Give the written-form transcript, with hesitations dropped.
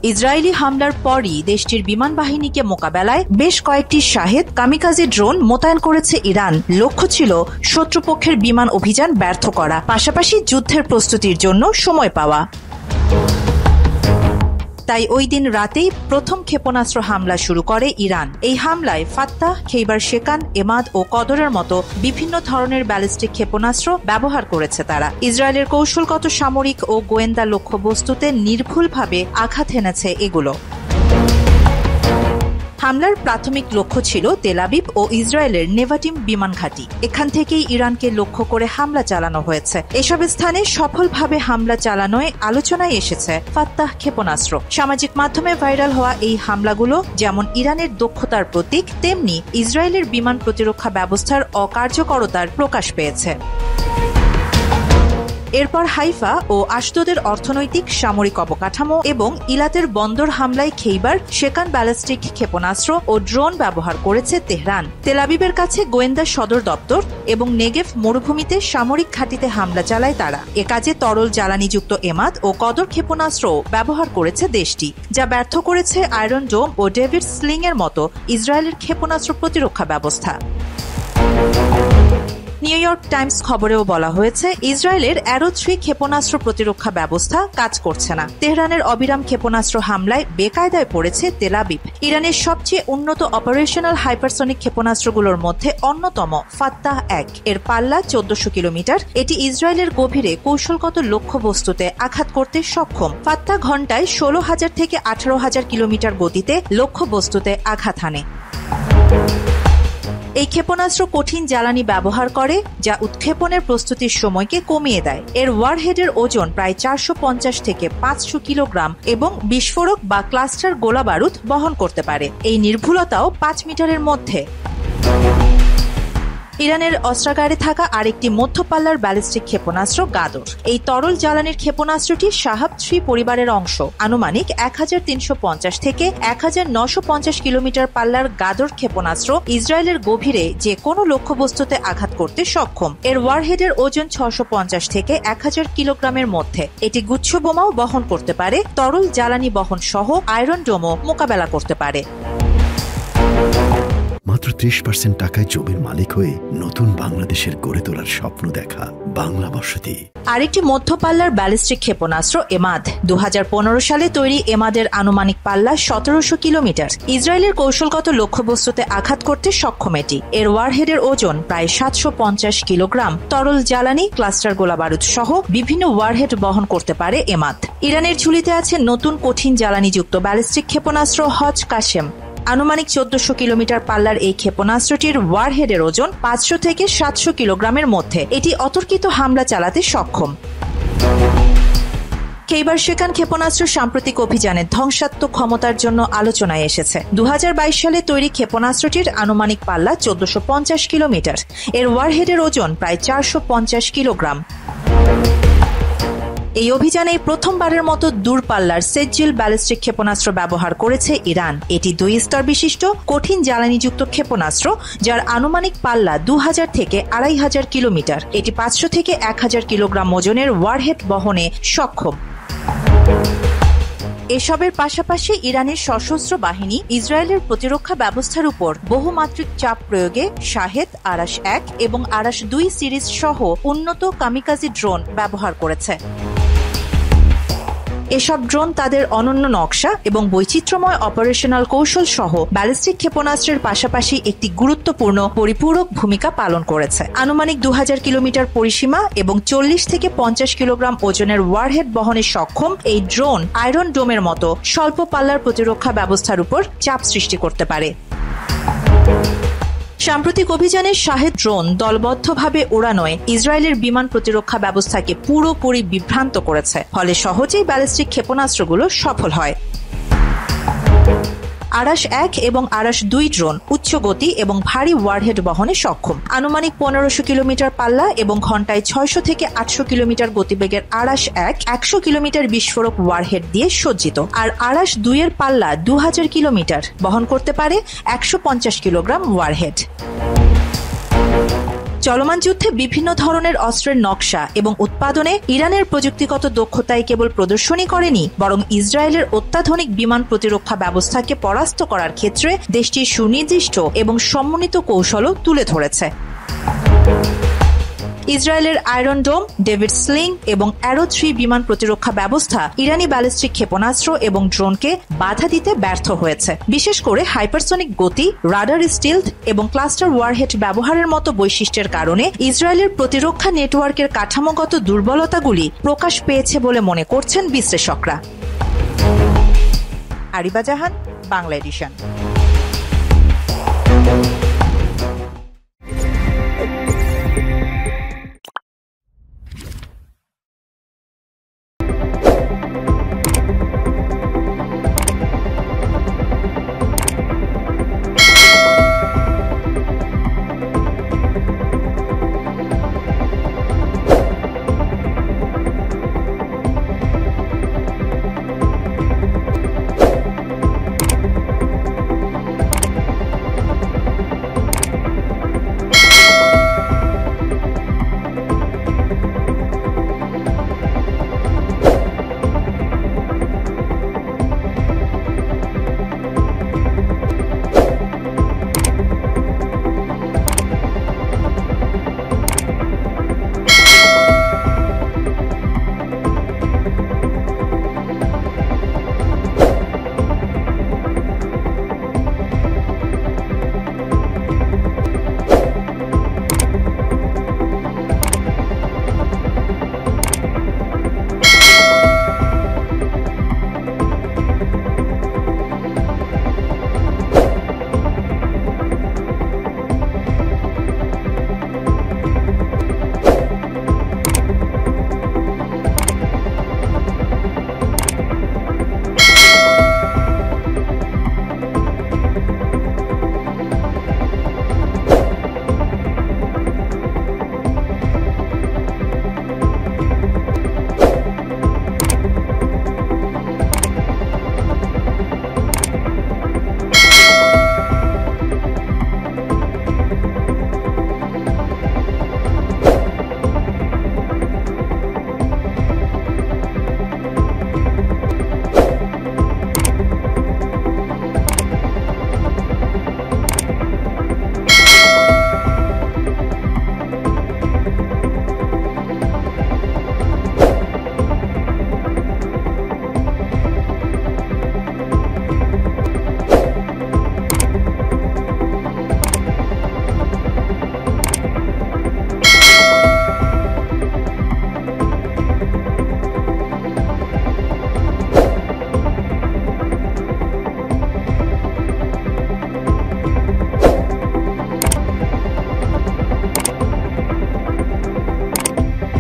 Israeli হামলার পরই দেশটির বিমান বাহিনীকে মোকাবেলায় বেশ কয়েকটি শাহেদ কামিকাজি ড্রোন মোতায়েন করেছে ইরান। লক্ষ্য ছিল শত্রুপক্ষের বিমান অভিযান ব্যর্থ করা, পাশাপাশি যুদ্ধের প্রস্তুতির জন্য সময় পাওয়া। তাই ওই দিন রাতেই প্রথম ক্ষেপণাস্ত্র হামলা শুরু করে ইরান। এই হামলায় ফাত্তাহ, খেইবার শেকান, এমাদ ও কদরের মতো বিভিন্ন ধরনের ব্যালিস্টিক ক্ষেপণাস্ত্র ব্যবহার করেছে তারা। ইসরায়েলের কৌশলগত, সামরিক ও গোয়েন্দা লক্ষ্যবস্তুতে নির্ভুলভাবে আঘাত হেনেছে এগুলো। হামলার প্রাথমিক লক্ষ্য ছিল তেল আবিব ও ইসরায়েলের নেভাটিম বিমান ঘাঁটি। এখান থেকেই ইরানকে লক্ষ্য করে হামলা চালানো হয়েছে। এসব স্থানে সফলভাবে হামলা চালানোয় আলোচনায় এসেছে ফাত্তাহ ক্ষেপণাস্ত্র। সামাজিক মাধ্যমে ভাইরাল হওয়া এই হামলাগুলো যেমন ইরানের দক্ষতার প্রতীক, তেমনি ইসরায়েলের বিমান প্রতিরক্ষা ব্যবস্থার অকার্যকরতার প্রকাশ পেয়েছে। এরপর হাইফা ও আশদোদের অর্থনৈতিক, সামরিক অবকাঠামো এবং ইলাতের বন্দর হামলায় খেইবার শেকান ব্যালিস্টিক ক্ষেপণাস্ত্র ও ড্রোন ব্যবহার করেছে তেহরান। তেল আবিবের কাছে গোয়েন্দা সদর দপ্তর এবং নেগেভ মরুভূমিতে সামরিক ঘাঁটিতে হামলা চালায় তারা। এ কাজে তরল জ্বালানিযুক্ত এমাদ ও কদর ক্ষেপণাস্ত্র ব্যবহার করেছে দেশটি, যা ব্যর্থ করেছে আয়রন ডোম ও ডেভিড স্লিং এর মতো ইসরায়েলের ক্ষেপণাস্ত্র প্রতিরক্ষা ব্যবস্থা। নিউ ইয়র্ক টাইমস খবরেও বলা হয়েছে, ইসরায়েলের অ্যারো 3 ক্ষেপণাস্ত্র প্রতিরক্ষা ব্যবস্থা কাজ করছে না। তেহরানের অবিরাম ক্ষেপণাস্ত্র হামলায় বেকায়দায় পড়েছে তেল আবিব। ইরানের সবচেয়ে উন্নত অপারেশনাল হাইপারসনিক ক্ষেপণাস্ত্রগুলোর মধ্যে অন্যতম ফাত্তাহ 1। এর পাল্লা 1400 কিলোমিটার। এটি ইসরায়েলের গভীরে কৌশলগত লক্ষ্যবস্তুতে আঘাত করতে সক্ষম। ফাত্তাহ ঘণ্টায় 16,000 থেকে 18,000 কিলোমিটার গতিতে লক্ষ্যবস্তুতে আঘাত হানে। এই ক্ষেপণাস্ত্র কঠিন জ্বালানি ব্যবহার করে, যা উৎক্ষেপণের প্রস্তুতির সময়কে কমিয়ে দেয়। এর ওয়ারহেডের ওজন প্রায় 450 থেকে 500 কিলোগ্রাম এবং বিস্ফোরক বা ক্লাস্টার গোলাবারুদ বহন করতে পারে। এই নির্ভুলতাও 5 মিটারের মধ্যে। ইরানের অস্ত্রাগারে থাকা আরেকটি মধ্যপাল্লার ব্যালিস্টিক ক্ষেপণাস্ত্র গাদর। এই তরল জ্বালানির ক্ষেপণাস্ত্রটি শাহাব 3 পরিবারের অংশ। আনুমানিক 1350 থেকে 1950 কিলোমিটার পাল্লার গাদর ক্ষেপণাস্ত্র ইসরায়েলের গভীরে যে কোনো লক্ষ্যবস্তুতে আঘাত করতে সক্ষম। এর ওয়ারহেডের ওজন 650 থেকে 1000 কিলোগ্রামের মধ্যে। এটি গুচ্ছ বোমাও বহন করতে পারে, তরল জ্বালানি বহন সহ আয়রন ডোমও মোকাবেলা করতে পারে। মাত্র 30% টাকায় জমির মালিক হয়ে নতুন বাংলাদেশের গড়ে তোলার স্বপ্ন দেখা বাংলা বসতি। আরেকটি মধ্যপাল্লার ব্যালিস্টিক ক্ষেপণাস্ত্র এমাদ। 2015 সালে তৈরি এমাদের আনুমানিক পাল্লা 1700 কিলোমিটার। ইসরায়েলের কৌশলগত লক্ষ্যবস্তুতে আঘাত করতে সক্ষম এটি। এর ওয়ারহেডের ওজন প্রায় 750 কিলোগ্রাম। তরল জ্বালানি, ক্লাস্টার গোলাবারুদ সহ বিভিন্ন ওয়ারহেড বহন করতে পারে এমাদ। ইরানের ঝুলিতে আছে নতুন কঠিন জ্বালানিযুক্ত ব্যালিস্টিক ক্ষেপণাস্ত্র হজ কাশেম। আনুমানিক 1400 কিলোমিটার পাল্লার এই ক্ষেপণাস্ত্রটির ওয়ারহেডের ওজন 500 থেকে 700 কিলোগ্রামের মধ্যে। এটি অতর্কিত হামলা চালাতে সক্ষম। খেইবার শেকান ক্ষেপণাস্ত্র সাম্প্রতিক অভিযানে ধ্বংসাত্মক ক্ষমতার জন্য আলোচনায় এসেছে। 2022 সালে তৈরি ক্ষেপণাস্ত্রটির আনুমানিক পাল্লা 1450 কিলোমিটার। এর ওয়ারহেডের ওজন প্রায় 450 কিলোগ্রাম। এই অভিযানে প্রথমবারের মতো দূরপাল্লার সেজ্জিল ব্যালিস্টিক ক্ষেপণাস্ত্র ব্যবহার করেছে ইরান। এটি 2 স্তর বিশিষ্ট কঠিন জ্বালানিযুক্ত ক্ষেপণাস্ত্র, যার আনুমানিক পাল্লা 2000 থেকে 2500 কিলোমিটার। এটি 500 থেকে 1000 কিলোগ্রাম ওজনের ওয়ারহেড বহনে সক্ষম। এসবের পাশাপাশি ইরানের সশস্ত্র বাহিনী ইসরায়েলের প্রতিরক্ষা ব্যবস্থার উপর বহুমাত্রিক চাপ প্রয়োগে শাহেদ, আরাশ 1 এবং আরাশ 2 সিরিজ সহ উন্নত কামিকাজি ড্রোন ব্যবহার করেছে। এসব ড্রোন তাদের অনন্য নকশা এবং বৈচিত্র্যময় অপারেশনাল কৌশল সহ ব্যালিস্টিক ক্ষেপণাস্ত্রের পাশাপাশি একটি গুরুত্বপূর্ণ পরিপূরক ভূমিকা পালন করেছে। আনুমানিক 2000 কিলোমিটার পরিসীমা এবং 40 থেকে 50 কিলোগ্রাম ওজনের ওয়ারহেড বহনে সক্ষম এই ড্রোন আয়রন ডোমের মতো স্বল্প পাল্লার প্রতিরক্ষা ব্যবস্থার উপর চাপ সৃষ্টি করতে পারে। সাম্প্রতিক অভিযানে শাহেদ ড্রোন দলবদ্ধভাবে ওড়ানোয় ইসরায়েলের বিমান প্রতিরক্ষা ব্যবস্থাকে পুরোপুরি বিভ্রান্ত করেছে, ফলে সহজেই ব্যালিস্টিক ক্ষেপণাস্ত্রগুলো সফল হয়। আরাশ 1 এবং আরাশ 2 ড্রোন উচ্চ গতি এবং ভারী ওয়ারহেড বহনে সক্ষম। আনুমানিক 1500 কিলোমিটার পাল্লা এবং ঘণ্টায় 600 থেকে 800 কিলোমিটার গতিবেগের আরাশ 1 100 কিলোমিটার বিস্ফোরক ওয়ারহেড দিয়ে সজ্জিত। আর আরাশ 2 এর পাল্লা 2000 কিলোমিটার, বহন করতে পারে 150 কিলোগ্রাম ওয়ারহেড। চলমান যুদ্ধে বিভিন্ন ধরনের অস্ত্রের নকশা এবং উৎপাদনে ইরানের প্রযুক্তিগত দক্ষতাই কেবল প্রদর্শনী করেনি, বরং ইসরায়েলের অত্যাধুনিক বিমান প্রতিরক্ষা ব্যবস্থাকে পরাস্ত করার ক্ষেত্রে দেশটির সুনির্দিষ্ট এবং সমন্বিত কৌশলও তুলে ধরেছে। ইসরায়েলের আয়রন ডোম, ডেভিড স্লিং এবং অ্যারো 3 বিমান প্রতিরক্ষা ব্যবস্থা ইরানি ব্যালিস্টিক ক্ষেপণাস্ত্র এবং ড্রোনকে বাধা দিতে ব্যর্থ হয়েছে। বিশেষ করে হাইপারসনিক গতি, রাডার স্টিলথ এবং ক্লাস্টার ওয়ারহেড ব্যবহারের মতো বৈশিষ্ট্যের কারণে ইসরায়েলের প্রতিরক্ষা নেটওয়ার্কের কাঠামোগত দুর্বলতাগুলি প্রকাশ পেয়েছে বলে মনে করছেন বিশ্লেষকরা। আরিবা জাহান, বাংলা এডিশন।